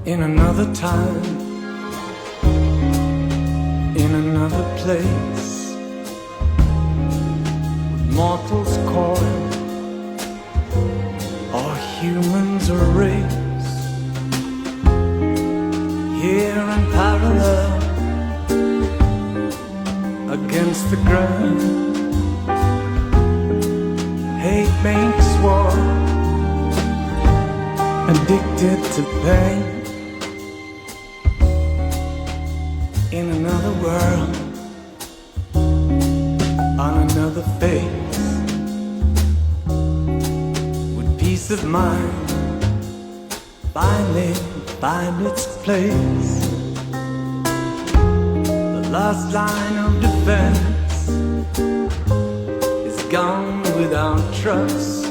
In another time, in another place, with mortals coil, or humans a race. Here in parallel, against the ground, hate makes war, addicted to pain. In another world, on another face, with peace of mind finally find its place. The last line of defense is gone without trust.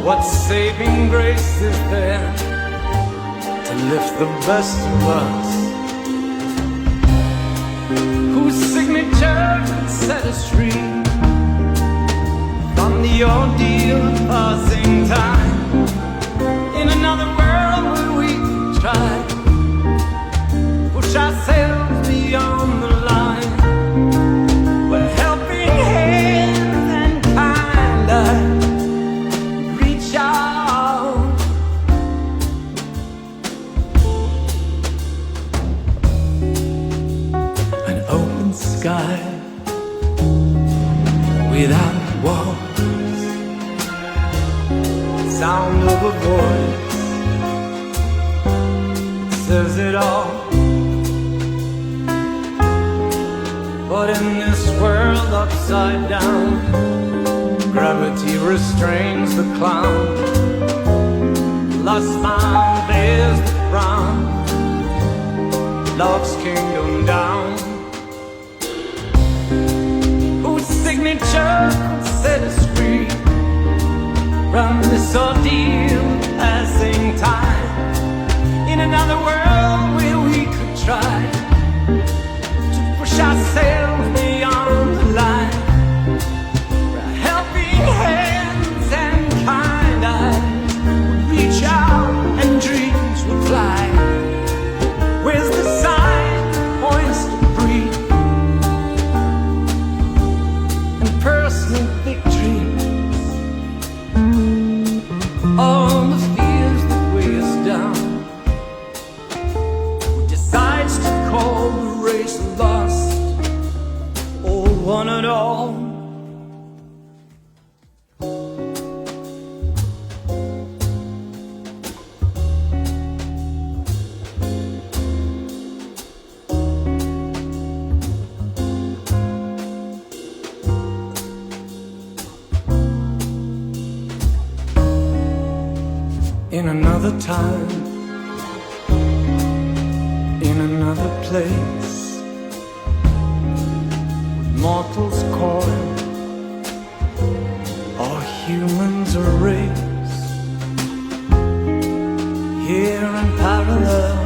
What saving grace is there to lift the best of us? Whose signature could set us free from the ordeal of passing time? In another world where we could try push ourselves beyond the line, where helping hands and kind eyes reach out. An open sky without walls, sound of a voice says it all. But in this world upside down, gravity restrains the clown. Last man bears the frown, love's kingdom down. Whose signature could set us free from this ordeal of passing time? In another world where we could try to push ourselves beyond the line, where helping hands and kind eyes would reach out and dreams would fly. Where's the sign that points to free and personal victory? All the fears that weigh us down, who decides to call the race lost or won it all? In another time, in another place, with mortals coil, or humans a race. Here in parallel,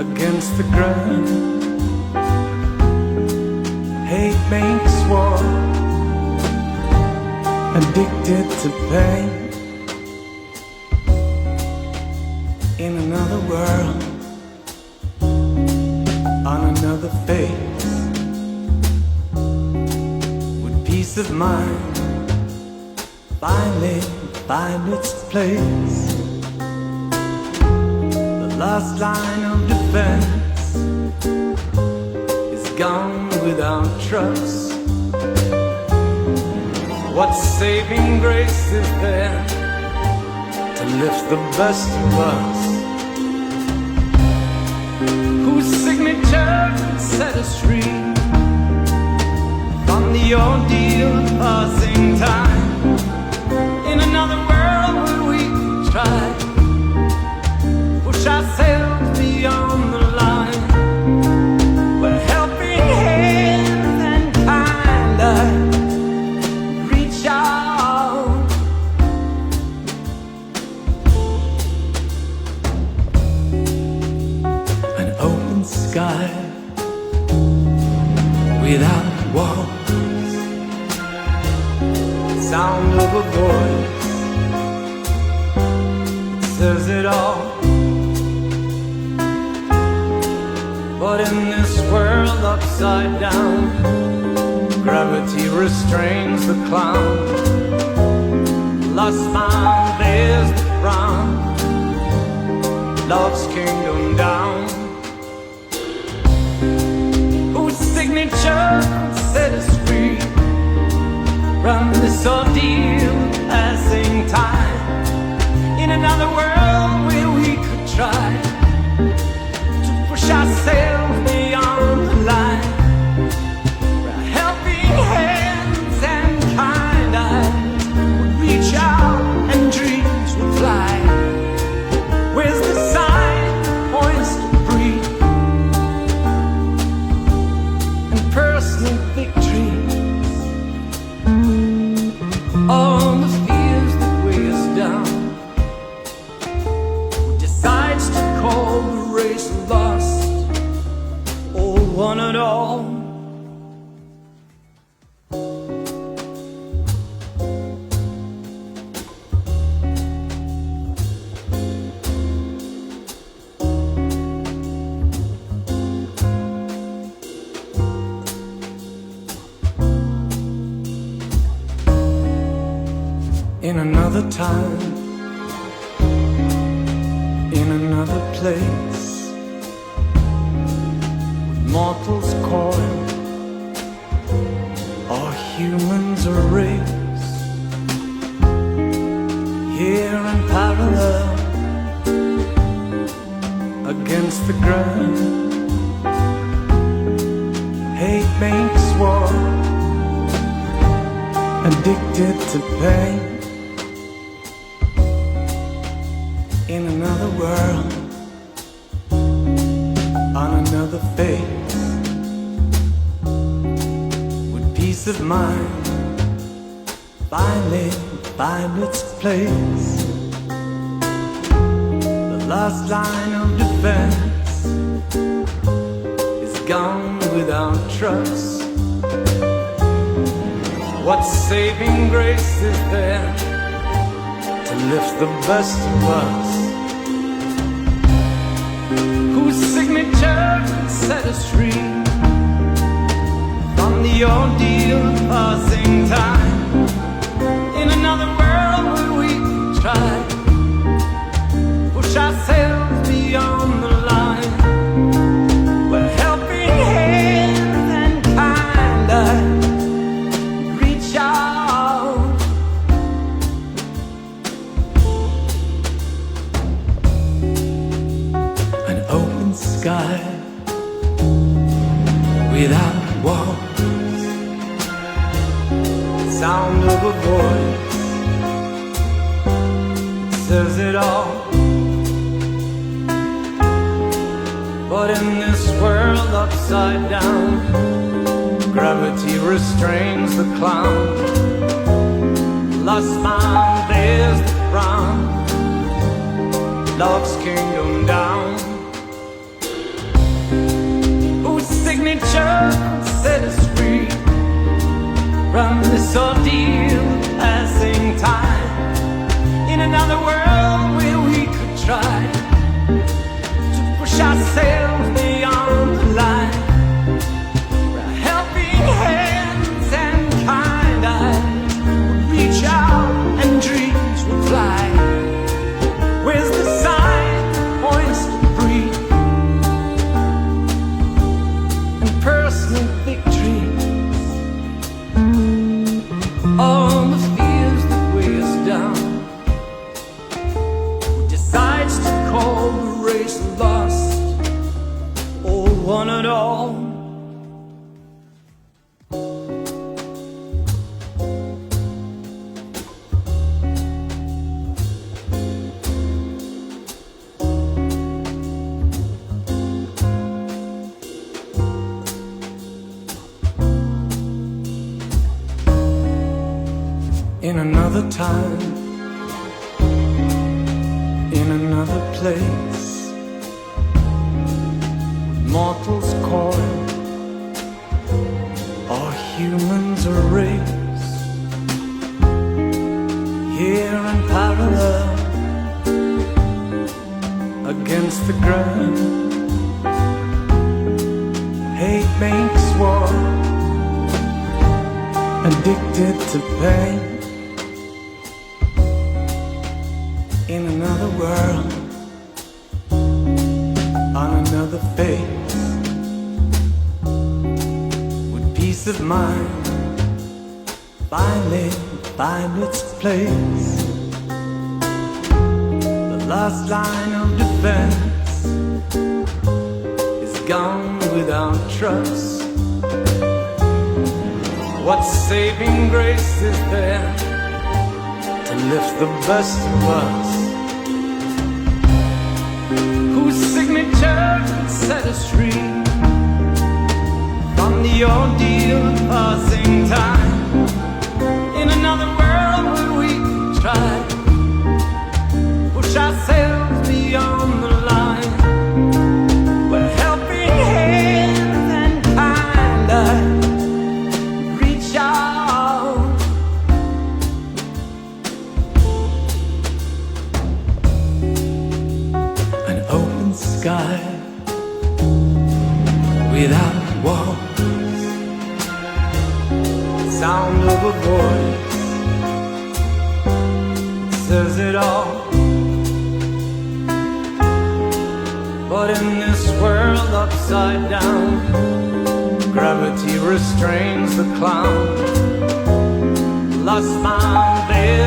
against the ground, hate makes war, addicted to pain. In another world, on another face, with peace of mind finally find its place. The last line of defense is gone without trust. What saving grace is there to lift the best of us? Whose signature could set us free from the ordeal of passing time? In another world where we could try push ourselves beyond the line, where helping hands and kind eyes reach out. An open sky without walls, sound of a voice says it all. But in this world upside down, gravity restrains the clown. Lost man bears the frown, love's kingdom down. Whose signature set us free from this ordeal, passing time in another world where we could try to push ourselves beyond the line, where helping hands and kind eyes would reach out and dreams would fly. Where's the sign points to breathe and personal victories? All the fears that weigh us down, who decides to call the race lost or won it all? In another time, in another place, with mortals coil, or humans a race, here in parallel, against the grain, hate makes war, addicted to pain. In another world, on another face, with peace of mind finally find its place. The last line of defense is gone without trust. What saving grace is there to lift the best of us? Whose signature set us free from the ordeal of passing time in another world where we try push ourselves beyond the line, where helping hands and kind eyes reach out. An open sky without walls, sound of a voice says it all. But in this world upside down, gravity restrains the clown. Lost man bears the frown, love's kingdom down. Whose signature set us free from this ordeal, passing time in another world where we could try to push ourselves beyond the line, where helping hands and kind eyes would reach out and dreams would fly. Where's the sign that points to breathe and personal victories? All the fears that weigh us down, who decides to call the race lost or won it all? In another time, in another place, mortals coil, or humans a race, here in parallel, against the ground. Hate makes war, addicted to pain. In another world, on another face, with peace of mind finally find its place. The last line of defense is gone without trust. What saving grace is there to lift the best of us? Whose signature can set us free from the ordeal of passing time? In another world where we try push ourselves beyond the line, where helping hands and kind eyes reach out. An open sky without walls, sound of a voice says it all. But in this world upside down, gravity restrains the clown. Lost my bed